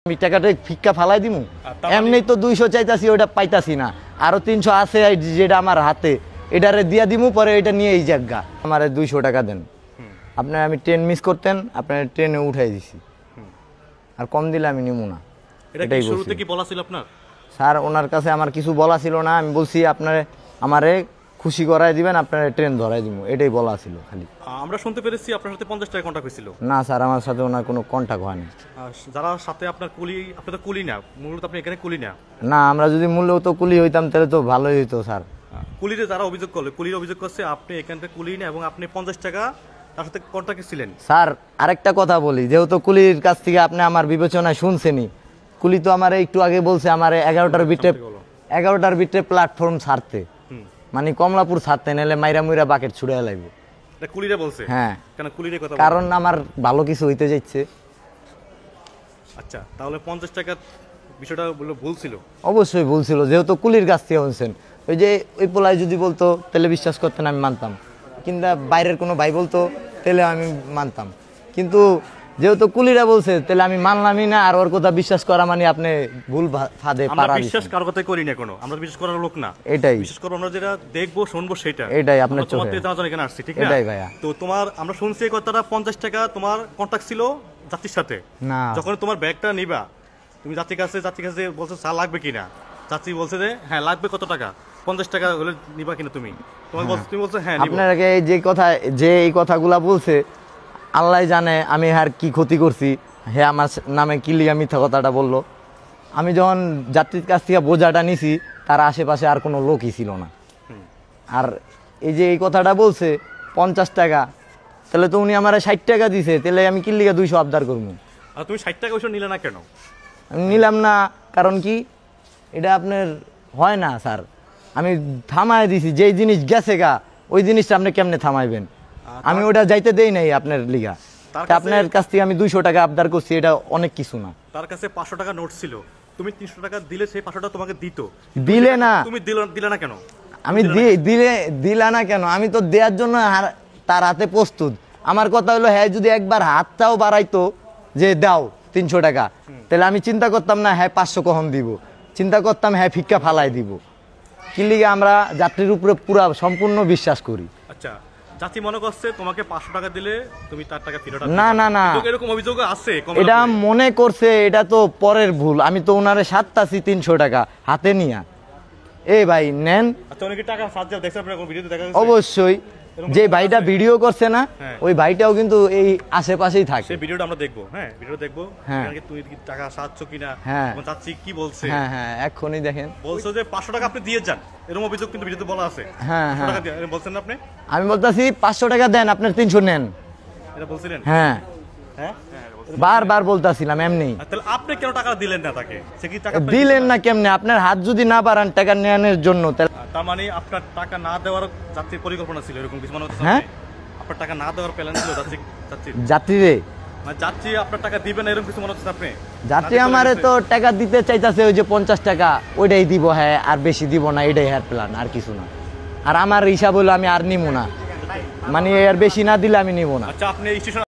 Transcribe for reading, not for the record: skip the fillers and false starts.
আমি টাকাটা ফিক্কা ফালাই দিমু এমনি তো 200 চাইতাছি ওটা পাইতাছি না আরো 300 আছে যেটা আমার হাতে এটারে দিয়া দিমু পরে এটা নিয়ে এই জায়গা আমারে 200 টাকা দেন আপনি আমি ট্রেন মিস করতেন আপনার ট্রেনে উঠাই দিছি আর কম দিলে আমি নিমু না এটাই শুরুতে কি বলা ছিল আপনার স্যার ওনার কাছে আমার কিছু বলা ছিল না আমি বলছি আপনারে আমারে খুশি করায় দিবেন আপনারে ট্রেন ধরাই দিমু এটাই বলা ছিল খালি আমরা শুনতে পেরেছি আপনার সাথে 50 টাকা কন্টাক্ট হয়েছিল না স্যার আমার সাথে ওনার কোনো কন্টাক্ট হয়নি যারা সাথে আপনার কুলি আপনি তো কুলি না মূলত আপনি এখানে কুলি না না আমরা যদি মূল্য তো কুলি হইতাম তাহলে তো ভালোই হইতো স্যার কুলিতে যারা অভিযোগ করলো কুলির অভিযোগ করছে আপনি এখানকার কুলি না এবং আপনি 50 টাকা তার সাথে কন্টাক্টে ছিলেন স্যার আরেকটা কথা বলি যেহেতু কুলির কাছ থেকে আপনি আমার বিবেচনায় শুনছেনই কুলি তো আমার একটু আগে বলছে আমার 11টার ভিতরে প্ল্যাটফর্ম ছাড়তে মানে কমলাপুর ছাড়তে নাহলে মাইরা মুইরা বাকেট ছুড়ে লাগবে কুলিরা বলছে হ্যাঁ কেন কুলিরে কথা কারণ আমার ভালো কিছু হইতে যাচ্ছে আচ্ছা তাহলে 50 টাকা বিষয়টা বললো ভুল ছিল অবশ্যই ভুল ছিল যেহেতু কুলির কাছ থেকে শুনছেন ওই যে ওই পোলায় যদি বলতো তাহলে বিশ্বাস করতেন আমি মানতাম কিংবা বাইরের কোনো ভাই বলতো তাহলে আমি মানতাম কিন্তু যেহেতু কুলিরা বলছে তাহলে আমি মানলামই না আর ওর কথা বিশ্বাস করা মানে আপনি ভুল ফাঁদে আমরা বিশ্বাস কারো কথাই করি না কোনো আমরা বিশ্বাস করার লোক না এটাই বিশ্বাস করব আমরা যেটা দেখবো শুনবো সেটা এটাই আপনার চোখে তোমার জানা এখানে আসছে ঠিক না এটাই ভাইয়া তো তোমার আমরা শুনছি এই কথাটা 50 টাকা তোমার কন্টাক্ট ছিল যাত্রীর সাথে না যখন তোমার ব্যাগটা নিবা তুমি যাত্রীর কাছে বলছো চা লাগবে কিনা যাত্রী বলছে যে হ্যাঁ লাগবে কত টাকা 50 টাকা হলে নিবা কিনা তুমি তুমি বলছো হ্যাঁ নিব আপনাকে যে এই কথাগুলা বলছে আল্লাহ জানে আমি আর কি ক্ষতি করছি হে আমার নামে কি লিগা মিথ্যা কথাটা বললো আমি যখন যাত্রীর কাছ থেকে বোঝাটা নিছি তার আশেপাশে আর কোনো লোকই ছিল না আর এই যে এই কথাটা বলছে 50 টাকা তাহলে তো উনি আমার 60 টাকা দিছে তাহলে আমি কি লিগা 200 আবদার করবো আর তুমি 60 টাকা ওইসব নিলে না কেন আমি নিলাম না কারণ কি এটা আপনার হয় না স্যার আমি থামায় দিছি যেই জিনিস গেছে গা ওই জিনিসটা আপনি কেমনে থামাইবেন আমি ওটা যাইতে দেই নাই আপনার লিগা আপনার কাছ থেকে আমি 200 টাকা আবদার করছি এটা অনেক কিছু না তার কাছে 500 টাকা নোট ছিল তুমি 300 টাকা দিলে সেই 500 টাকা তোমাকে দিত দিলে না তুমি দিলে না কেন আমি দিলা না কেন আমি তো দেওয়ার জন্য তার হাতে প্রস্তুত আমার কথা হলো হ্যাঁ যদি একবার হাতটাও বাড়াইতো যে দাও 300 টাকা তাহলে আমি চিন্তা করতাম না হ্যাঁ 500 কখন দিব চিন্তা করতাম হ্যাঁ ফিক্কা ফালাই দিব কি লিগে আমরা যাত্রীর উপরে পুরা সম্পূর্ণ বিশ্বাস করি আচ্ছা যাত্রী মনে করছে তোমাকে 500 টাকা দিলে তুমি তার টাকা ফেরত না না না এরকম অভিযোগ আছে এটা মনে করছে এটা তো পরের ভুল আমি তো ওনারে সাতটাছি 300 টাকা হাতে নিয়া এই ভাই নেন আচ্ছা উনি কি টাকা সাহায্য দেখছেন আপনারা কোন ভিডিওতে দেখা যাচ্ছে অবশ্যই যে ভাইটা ভিডিও করছে না ওই ভাইটাও কিন্তু এই আশেপাশেই থাকে সেই ভিডিওটা আমরা দেখবো হ্যাঁ ভিডিও দেখবো এখানে তুমি কি টাকা সাহায্য কিনা এবং যাচ্ছি কি বলছে হ্যাঁ হ্যাঁ এখনই দেখেন বলছো যে 500 টাকা আপনি দিয়ে যান এরকম অভিযোগ কিন্তু ভিডিওতে বলা আছে হ্যাঁ হ্যাঁ টাকা দিয়ে বলছেন না আপনি আমি বলতাছি 500 টাকা দেন আপনার 300 নেন এটা বলছিলেন হ্যাঁ হ্যাঁ বারবার বলতাছিলাম এমনি তাহলে আপনি কেন টাকা দিলেন না তাকে সে কি টাকা দিলেন না কেমনে আপনার হাত যদি না বাড়ান টাকা নেওয়ার জন্য তার মানে আপনার টাকা না দেওয়ার যাত্রীর পরিকল্পনা ছিল এরকম কিছু মনে হচ্ছে হ্যাঁ আপনার টাকা না দেওয়ার প্ল্যান ছিল যাত্রীরে মানে যাত্রী আপনার টাকা দিবেন এরকম কিছু মনে হচ্ছে আপনি যাত্রী আমারে তো টাকা দিতে চাইতাছে ওই যে 50 টাকা ওইটাই দিব হ্যাঁ আর বেশি দিব না এটাই হ্যাঁ প্ল্যান আর কিছু না আর আমার হিসাব হলো আমি আর নিব না মানে আর বেশি না দিলে আমি নিব না আচ্ছা আপনি স্টেশন